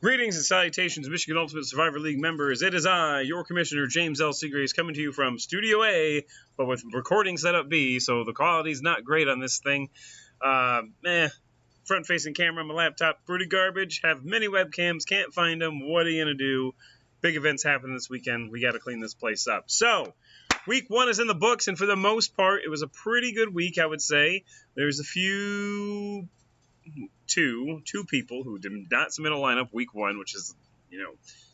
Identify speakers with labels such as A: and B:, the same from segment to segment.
A: Greetings and salutations, Michigan Ultimate Survivor League members. It is I, your commissioner, James L. Seagraves, coming to you from Studio A, but with recording setup B, so the quality's not great on this thing. Front-facing camera on my laptop, pretty garbage. Have many webcams, can't find them. What are you going to do? Big events happening this weekend. We got to clean this place up. So, week one is in the books, and for the most part, it was a pretty good week, I would say. There's a few... Two people who did not submit a lineup week one, which is,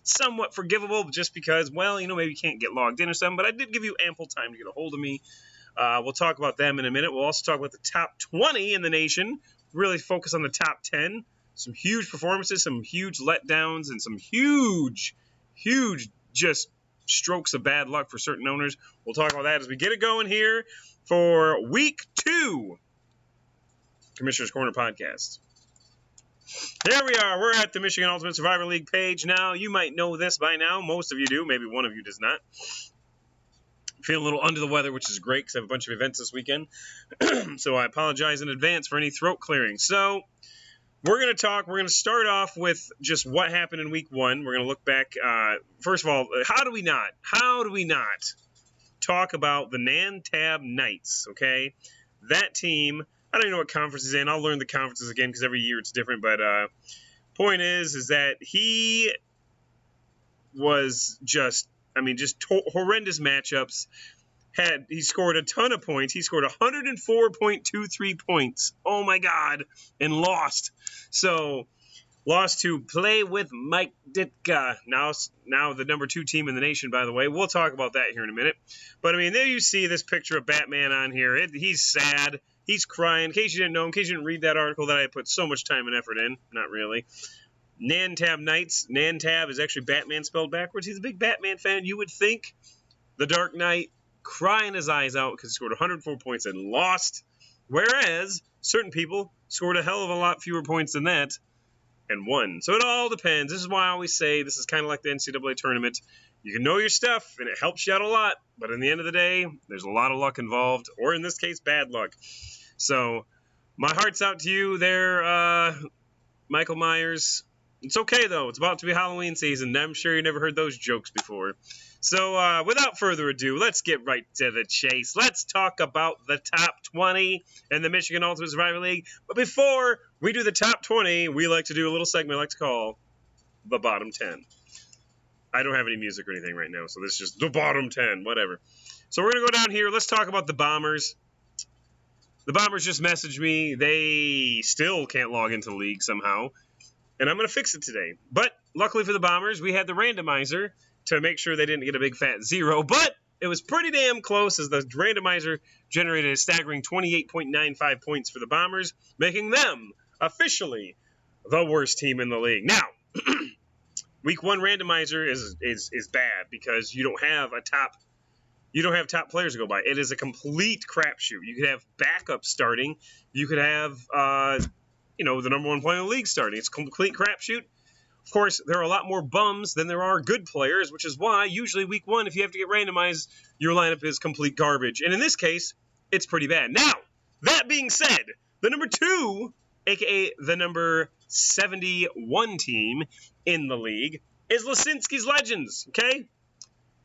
A: somewhat forgivable just because, maybe you can't get logged in or something, but I did give you ample time to get a hold of me. We'll talk about them in a minute. We'll also talk about the top 20 in the nation, really focus on the top 10. Some huge performances, some huge letdowns, and some huge just strokes of bad luck for certain owners. We'll talk about that as we get it going here for week two. Commissioner's Corner podcast. Here we are. We're at the Michigan Ultimate Survivor League page now. You might know this by now. Most of you do. Maybe one of you does not. Feel a little under the weather, which is great because I have a bunch of events this weekend. So I apologize in advance for any throat clearing. So we're going to start off with just what happened in week one. We're going to look back. First of all, how do we not talk about the Nan-Tab Knights, okay? That team... I don't even know what conference he's in. I'll learn the conferences again because every year it's different. But point is that he was just horrendous matchups. He scored a ton of points. He scored 104.23 points. Oh, my God. And lost. So, lost to Play with Mike Ditka. Now the number 2 team in the nation, by the way. We'll talk about that here in a minute. But, there you see this picture of Batman on here. He's sad. He's crying. In case you didn't know, in case you didn't read that article that I put so much time and effort in. Not really. Nan-Tab Knights. Nan-Tab is actually Batman spelled backwards. He's a big Batman fan. You would think the Dark Knight crying his eyes out because he scored 104 points and lost. Whereas certain people scored a hell of a lot fewer points than that and won. So it all depends. This is why I always say this is kind of like the NCAA tournament. You can know your stuff, and it helps you out a lot. But in the end of the day, there's a lot of luck involved, or in this case, bad luck. So my heart's out to you there, Michael Myers. It's okay, though. It's about to be Halloween season. I'm sure you never heard those jokes before. So without further ado, let's get right to the chase. Let's talk about the top 20 in the Michigan Ultimate Survivor League. But before we do the top 20, we like to do a little segment I like to call the Bottom 10. I don't have any music or anything right now, so this is just the Bottom 10, whatever. So we're going to go down here. Let's talk about the Bombers. The Bombers just messaged me. They still can't log into the league somehow, and I'm going to fix it today. But luckily for the Bombers, we had the randomizer to make sure they didn't get a big fat 0, but it was pretty damn close as the randomizer generated a staggering 28.95 points for the Bombers, making them officially the worst team in the league. Now, week one randomizer is bad because you don't have top players to go by. It is a complete crapshoot. You could have backup starting. You could have the number 1 player in the league starting. It's a complete crapshoot. Of course, there are a lot more bums than there are good players, which is why usually week one, if you have to get randomized, your lineup is complete garbage. And in this case, it's pretty bad. Now, that being said, the number 2, a.k.a. the number 71 team in the league, is Lisinski's Legends, okay?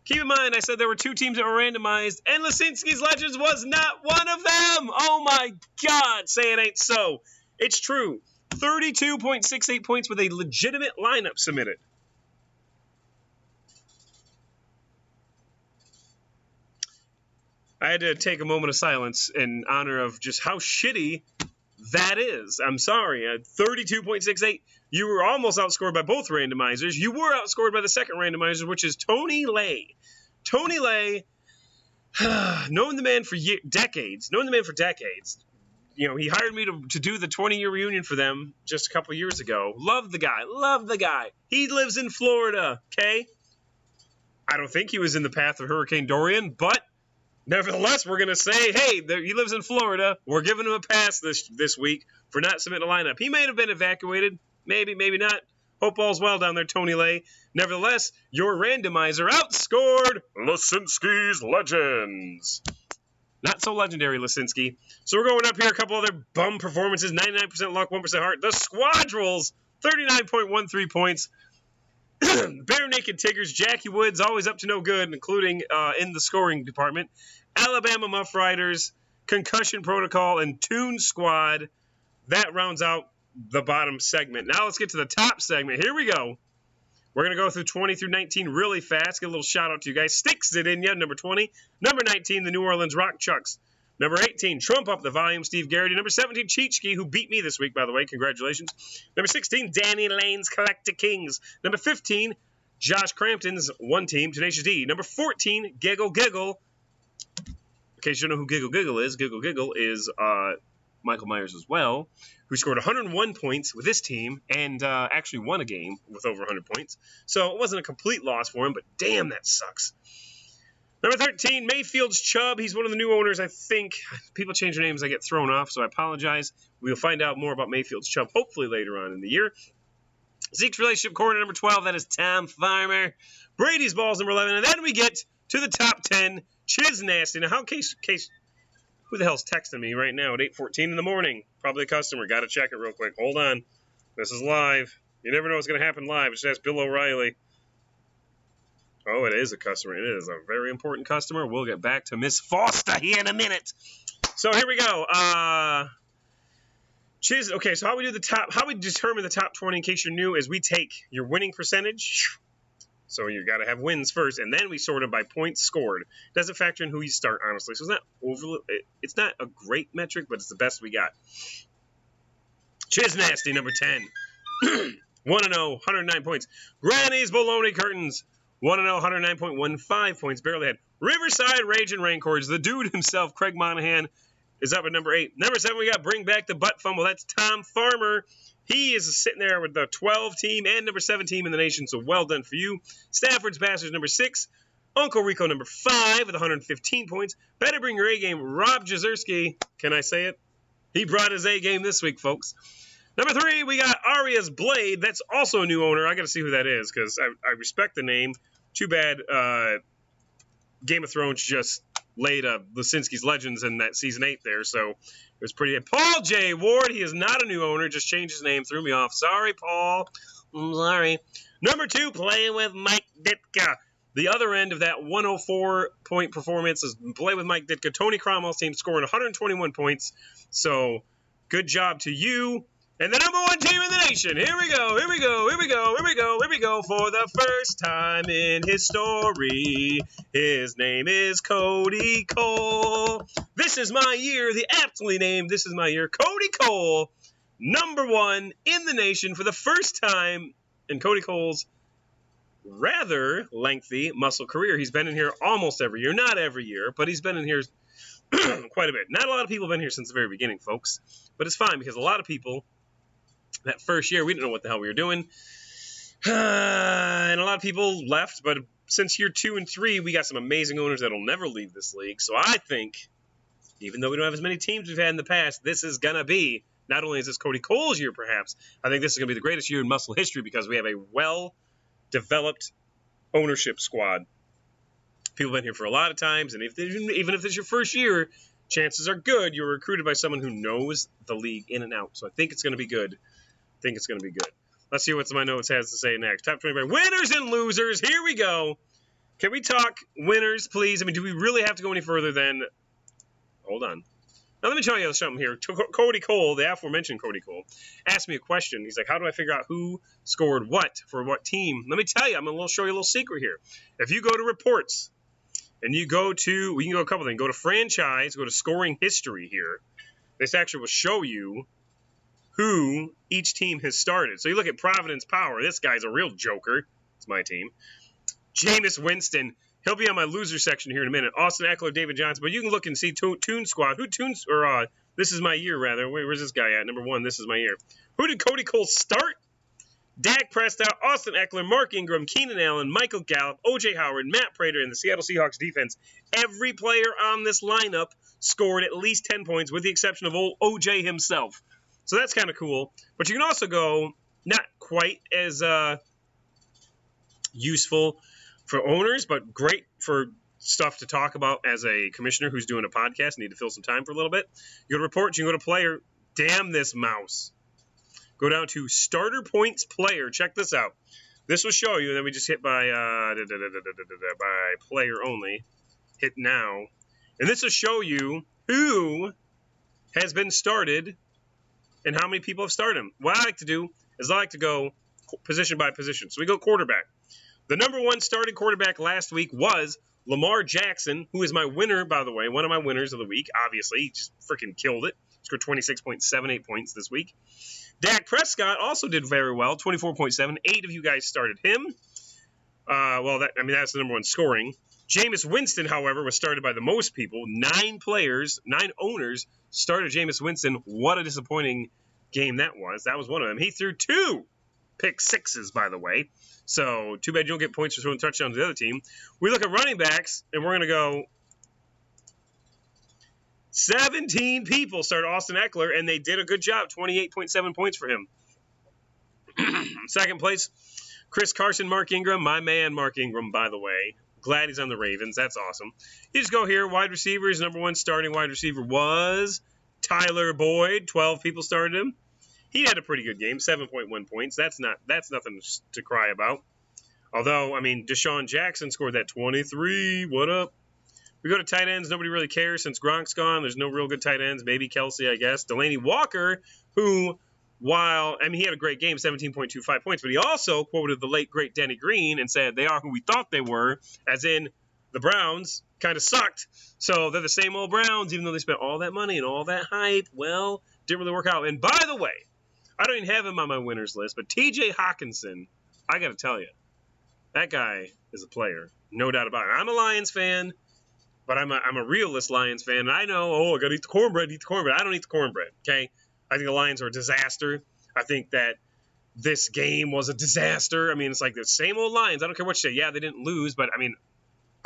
A: Keep in mind, I said there were 2 teams that were randomized, and Lisinski's Legends was not one of them! Oh my God, say it ain't so. It's true. 32.68 points with a legitimate lineup submitted. I had to take a moment of silence in honor of just how shitty that is. I'm sorry. At 32.68, you were almost outscored by both randomizers. You were outscored by the second randomizer, which is Tony Lay. Tony Lay, known the man for decades. He hired me to do the 20-year reunion for them just a couple years ago. Love the guy. He lives in Florida, okay? I don't think he was in the path of Hurricane Dorian, but nevertheless, we're going to say, hey, he lives in Florida. We're giving him a pass this week for not submitting a lineup. He may have been evacuated. Maybe not. Hope all's well down there, Tony Lay. Nevertheless, your randomizer outscored Lisinski's Legends. Not so legendary, Lisinski. So we're going up here. A couple other bum performances. 99% luck, 1% heart. The Squadrels 39.13 points. Bare Naked Tigers, Jackie Woods, always up to no good, including in the scoring department. Alabama Muff Riders, Concussion Protocol, and Toon Squad. That rounds out the bottom segment. Now let's get to the top segment. Here we go. We're going to go through 20 through 19 really fast. Get a little shout out to you guys. Sticks it in ya, number 20. Number 19, the New Orleans Rock Chucks. Number 18, Trump Up the Volume, Steve Garrity. Number 17, Cheechki, who beat me this week, by the way. Congratulations. Number 16, Danny Lane's Collector Kings. Number 15, Josh Crampton's One Team, Tenacious D. Number 14, Giggle Giggle. In case you don't know who Giggle Giggle is Michael Myers as well, who scored 101 points with this team and actually won a game with over 100 points. So it wasn't a complete loss for him, but damn, that sucks. Number 13, Mayfield's Chubb. He's one of the new owners, I think. People change their names, I get thrown off, so I apologize. We'll find out more about Mayfield's Chubb hopefully later on in the year. Zeke's relationship corner, number 12, that is Tom Farmer. Brady's balls, number 11. And then we get to the top 10, Chiz Nasty. Now, who the hell's texting me right now at 8:14 in the morning? Probably a customer. Got to check it real quick. Hold on. This is live. You never know what's going to happen live. Just ask Bill O'Reilly. Oh, it is a customer. It is a very important customer. We'll get back to Miss Foster here in a minute. So here we go. Chiz. Okay, so how we determine the top 20, in case you're new, is we take your winning percentage. So you got to have wins first, and then we sort them by points scored. Doesn't factor in who you start, honestly. So it's not a great metric, but it's the best we got. Chiz Nasty, number 10. 1-0, 109 points. Granny's Baloney Curtains. 1-0, 109.15 points. Barely had. Riverside Rage and Raincords. The dude himself, Craig Monahan, is up at number 8. Number 7, we got Bring Back the Butt Fumble. That's Tom Farmer. He is sitting there with the 12 team and number 7 team in the nation, so well done for you. Stafford's Bastards, number 6. Uncle Rico, number 5, with 115 points. Better bring your A game. Rob Jazerski. Can I say it? He brought his A game this week, folks. Number 3, we got Arya's Blade. That's also a new owner. I got to see who that is because I respect the name. Too bad Game of Thrones just laid Lisinski's Legends in that season 8 there, so it was pretty good. Paul J. Ward, he is not a new owner, just changed his name, threw me off. Sorry, Paul. I'm sorry. Number 2, playing with Mike Ditka. The other end of that 104-point performance is play with Mike Ditka. Tony Cromwell's team scoring 121 points, so good job to you. And the number 1 team in the nation. Here we go, here we go, here we go, here we go, here we go. For the first time in his story, his name is Cody Cole. This is my year, the aptly named This Is My Year. Cody Cole, number 1 in the nation for the first time in Cody Cole's rather lengthy muscle career. He's been in here almost every year. Not every year, but he's been in here quite a bit. Not a lot of people have been here since the very beginning, folks. But it's fine because a lot of people, that first year, we didn't know what the hell we were doing. And a lot of people left, but since year 2 and 3, we got some amazing owners that'll never leave this league. So I think, even though we don't have as many teams we've had in the past, this is going to be, not only is this Cody Cole's year perhaps, I think this is going to be the greatest year in muscle history because we have a well-developed ownership squad. People have been here for a lot of times, and even if this is your first year, chances are good you're recruited by someone who knows the league in and out. So I think it's going to be good. Let's see what my notes has to say next. Top 25 winners and losers. Here we go. Can we talk winners, please? I mean, do we really have to go any further than... Hold on. Now, let me tell you something here. Cody Cole, the aforementioned Cody Cole, asked me a question. He's like, how do I figure out who scored what for what team? Let me tell you. I'm going to show you a little secret here. If you go to reports and you go to... We can go a couple things. Go to franchise. Go to scoring history here. This actually will show you who each team has started. So you look at Providence Power. This guy's a real joker. It's my team. Jameis Winston. He'll be on my loser section here in a minute. Austin Eckler, David Johnson. But you can look and see Toon Squad. This is my year, rather. Where's this guy at? Number 1, this is my year. Who did Cody Cole start? Dak Prescott, Austin Eckler, Mark Ingram, Keenan Allen, Michael Gallup, O.J. Howard, Matt Prater, and the Seattle Seahawks defense. Every player on this lineup scored at least 10 points, with the exception of old O.J. himself. So that's kind of cool. But you can also go not quite as useful for owners, but great for stuff to talk about as a commissioner who's doing a podcast. Need to fill some time for a little bit. You go to reports, you go to player. Damn this mouse. Go down to starter points player. Check this out. This will show you, and then we just hit by player only. Hit now. And this will show you who has been started and how many people have started him. What I like to do is I like to go position by position. So we go quarterback. The number 1 starting quarterback last week was Lamar Jackson, who is my winner, by the way, one of my winners of the week. Obviously, he just freaking killed it. Scored 26.78 points this week. Dak Prescott also did very well, 24.7. 8 of you guys started him. That's the number 1 scoring. Jameis Winston, however, was started by the most people. 9 players, 9 owners started Jameis Winston. What a disappointing game that was. That was one of them. He threw 2 pick sixes, by the way. So, too bad you don't get points for throwing touchdowns to the other team. We look at running backs, and we're going to go 17 people started Austin Eckler, and they did a good job. 28.7 points for him. Second place, Chris Carson, Mark Ingram. My man, Mark Ingram, by the way. Glad he's on the Ravens. That's awesome. You just go here. Wide receiver. His number 1 starting wide receiver was Tyler Boyd. 12 people started him. He had a pretty good game, 7.1 points. That's nothing to cry about. Although, Deshaun Jackson scored that 23. What up? We go to tight ends. Nobody really cares since Gronk's gone. There's no real good tight ends. Maybe Kelsey, I guess. Delaney Walker, who, he had a great game, 17.25 points, but he also quoted the late, great Denny Green and said they are who we thought they were, as in the Browns kind of sucked. So they're the same old Browns, even though they spent all that money and all that hype. Well, didn't really work out. And by the way, I don't even have him on my winners list, but T.J. Hawkinson, I got to tell you, that guy is a player, no doubt about it. I'm a Lions fan, but I'm a realist Lions fan, and I know, I got to eat the cornbread, I don't eat the cornbread, okay? I think the Lions are a disaster. I think that this game was a disaster. It's like the same old Lions. I don't care what you say. Yeah, they didn't lose, but,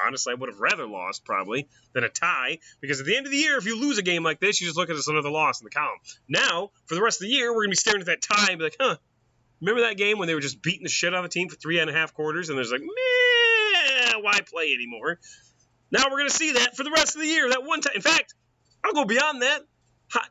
A: honestly, I would have rather lost, probably, than a tie. Because at the end of the year, if you lose a game like this, you just look at it as another loss in the column. Now, for the rest of the year, we're going to be staring at that tie and be like, remember that game when they were just beating the shit out of the team for 3.5 quarters? And there's like, why play anymore? Now we're going to see that for the rest of the year. That one time. In fact, I'll go beyond that.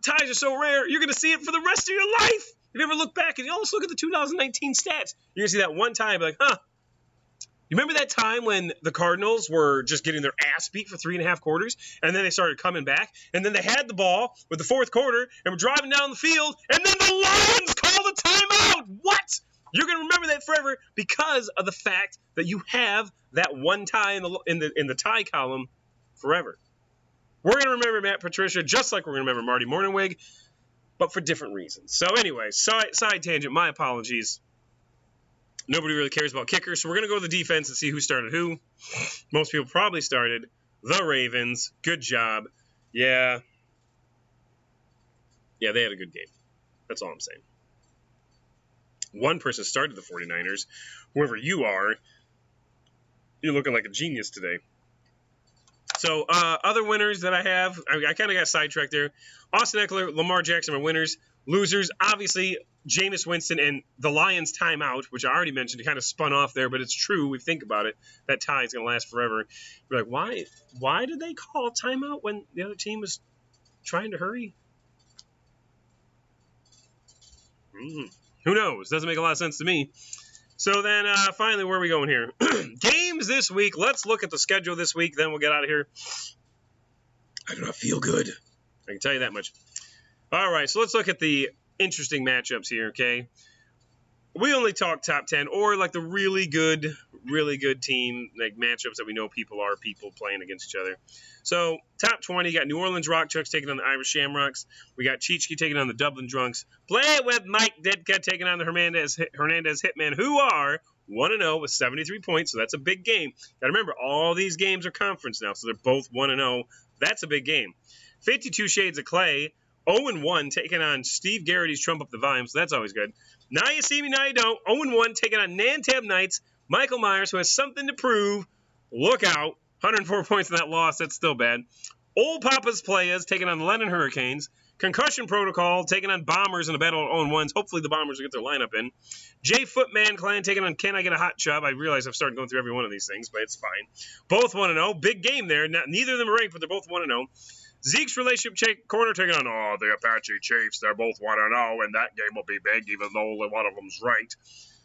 A: Ties are so rare, you're going to see it for the rest of your life. You ever look back and you almost look at the 2019 stats. You're going to see that one time, like, you remember that time when the Cardinals were just getting their ass beat for 3.5 quarters, and then they started coming back, and then they had the ball with the 4th quarter, and were driving down the field, and then the Lions called a timeout? What? You're going to remember that forever because of the fact that you have that one tie in the tie column forever. We're going to remember Matt Patricia just like we're going to remember Marty Morningwig, but for different reasons. So anyway, side tangent, my apologies. Nobody really cares about kickers, so we're going to go to the defense and see who started who. Most people probably started the Ravens. Good job. Yeah, they had a good game. That's all I'm saying. One person started the 49ers. Whoever you are, you're looking like a genius today. So, other winners that I have, I kind of got sidetracked there. Austin Eckler, Lamar Jackson are winners. Losers, obviously, Jameis Winston and the Lions timeout, which I already mentioned. It kind of spun off there, but it's true. We think about it. That tie is going to last forever. You're like, why did they call a timeout when the other team was trying to hurry? Who knows? Doesn't make a lot of sense to me. So then, finally, where are we going here? Games this week. Let's look at the schedule this week. Then we'll get out of here. I do not feel good. I can tell you that much. All right, so let's look at the interesting matchups here, okay? We only talk top 10 or like the really good team, like matchups that we know people playing against each other. So top 20, you got New Orleans Rock Chucks taking on the Irish Shamrocks. We got Cheechke taking on the Dublin Drunks. Play with Mike Ditka taking on the Hernandez Hitmen, who are 1-0 with 73 points, so that's a big game. Got to remember, all these games are conference now, so they're both 1-0. That's a big game. 52 Shades of Clay, 0-1 taking on Steve Garrity's Trump Up the Volume, so that's always good. Now you see me, now you don't. 0-1 taking on Nantab Knights. Michael Myers, who has something to prove. Look out. 104 points in that loss. That's still bad. Old Papa's Playas taking on the Lennon Hurricanes. Concussion Protocol taking on Bombers in a battle of 0-1s. Hopefully the Bombers will get their lineup in. J Footman Clan taking on Can I Get a Hot Chub? I realize I've started going through every one of these things, but it's fine. Both 1-0. Big game there. Neither of them are ranked, but they're both 1-0. Zeke's relationship corner taking on, the Apache Chiefs. They're both 1-0, and that game will be big, even though only one of them's right.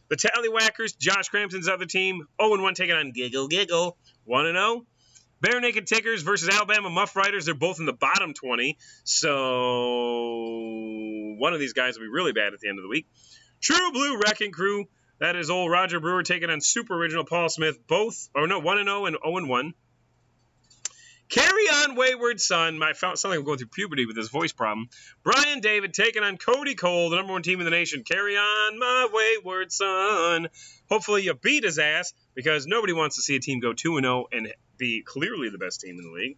A: The Tallywhackers, Josh Crampton's other team, 0-1 taking on Giggle Giggle, 1-0. Bare Naked Tickers versus Alabama Muff Riders. They're both in the bottom 20, so one of these guys will be really bad at the end of the week. True Blue Wrecking Crew, that is old Roger Brewer taking on Super Original Paul Smith, 1-0 and 0-1. Carry On Wayward Son. I sound like I'm going through puberty with this voice problem. Brian David taking on Cody Cole, the number 1 team in the nation. Carry on, my wayward son. Hopefully you beat his ass, because nobody wants to see a team go 2-0 and be clearly the best team in the league.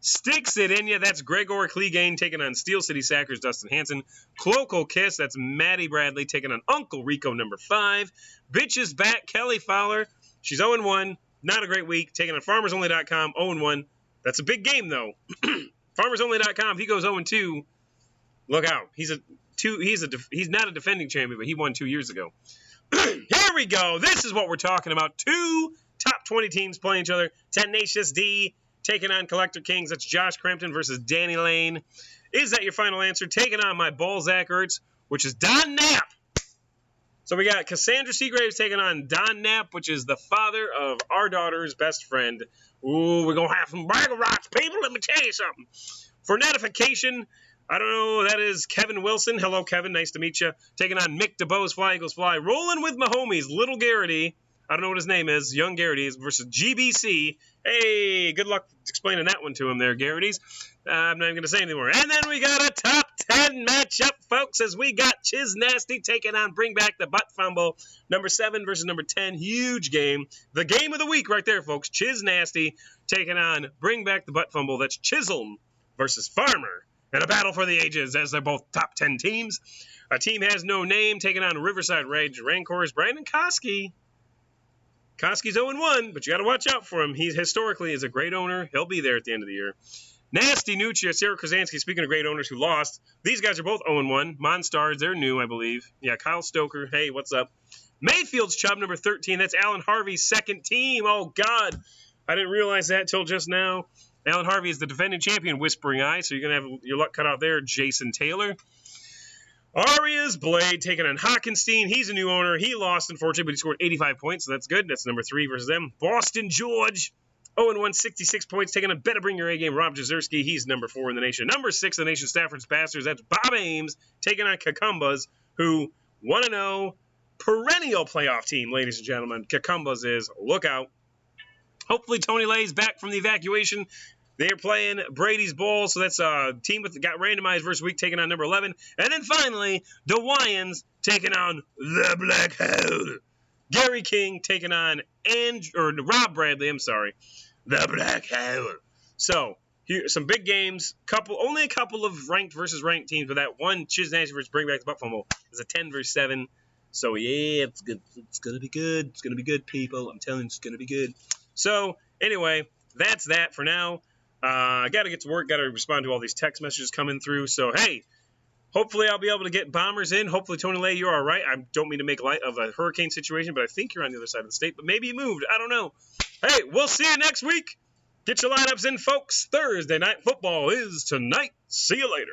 A: Sticks It In Ya. That's Gregor Clegane taking on Steel City Sackers, Dustin Hanson. Cloacal Kiss. That's Maddie Bradley taking on Uncle Rico, number 5. Bitches Back. Kelly Fowler. She's 0-1. Not a great week. Taking on FarmersOnly.com. 0-1. That's a big game, though. FarmersOnly.com, if he goes 0-2, look out. He's not a defending champion, but he won 2 years ago. Here we go. This is what we're talking about. 2 top 20 teams playing each other. Tenacious D taking on Collector Kings. That's Josh Crampton versus Danny Lane. Is that your final answer? Taking on my Balzac Ertz, which is Don Knapp. So we got Cassandra Seagraves taking on Don Knapp, which is the father of our daughter's best friend. Ooh, we're going to have some Bible rocks, people. Let me tell you something. For notification, I don't know, that is Kevin Wilson. Hello, Kevin. Nice to meet you. Taking on Mick DeBose, Fly Eagles Fly. Rolling with my homies, Little Garrity. I don't know what his name is. Young Garrity versus GBC. Hey, good luck explaining that one to him there, Garrity's. I'm not even going to say anymore. And then we got a top 10 matchup, folks, as we got Chiz Nasty taking on Bring Back the Butt Fumble. Number 7 versus number 10. Huge game. The game of the week right there, folks. Chiz Nasty taking on Bring Back the Butt Fumble. That's Chisholm versus Farmer. And a battle for the ages, as they're both top 10 teams. A team has no name taking on Riverside Rage Rancors. Brandon Koski. Koski's 0-1, but you got to watch out for him. He historically is a great owner. He'll be there at the end of the year. Nasty Nuccia, Sarah Krasansky, speaking of great owners who lost, these guys are both 0-1. Monstars, they're new, I believe. Yeah, Kyle Stoker, hey, what's up? Mayfield's Chubb, number 13. That's Alan Harvey's second team. Oh, God. I didn't realize that till just now. Alan Harvey is the defending champion, Whispering Eye, so you're going to have your luck cut out there. Jason Taylor. Aria's Blade taking on Hockenstein. He's a new owner. He lost, unfortunately, but he scored 85 points, so that's good. That's number 3 versus them. Boston George, 0-1, 66 points, taking on Better Bring Your A Game. Rob Jazerski, he's number 4 in the nation. Number 6 in the nation, Stafford's Bastards. That's Bob Ames taking on Kakumbas, who 1-0, perennial playoff team, ladies and gentlemen. Kakumbas is, look out. Hopefully Tony Lay's back from the evacuation. They're playing Brady's Bowl, so that's a team that got randomized versus week taking on number 11. And then finally, the Wyans taking on the Black Hole. Gary King taking on Rob Bradley, the Black Hole. So, here some big games. Only a couple of ranked versus ranked teams, but that one, Chiz Nasty versus Bring Back the Butt Fumble, is a 10 versus 7. So, yeah, it's good. It's going to be good. It's going to be good, people. I'm telling you, it's going to be good. So, anyway, that's that for now. I got to get to work, got to respond to all these text messages coming through. So, hey, hopefully I'll be able to get bombers in. Hopefully, Tony Lay, you're all right. I don't mean to make light of a hurricane situation, but I think you're on the other side of the state. But maybe you moved. I don't know. Hey, we'll see you next week. Get your lineups in, folks. Thursday Night Football is tonight. See you later.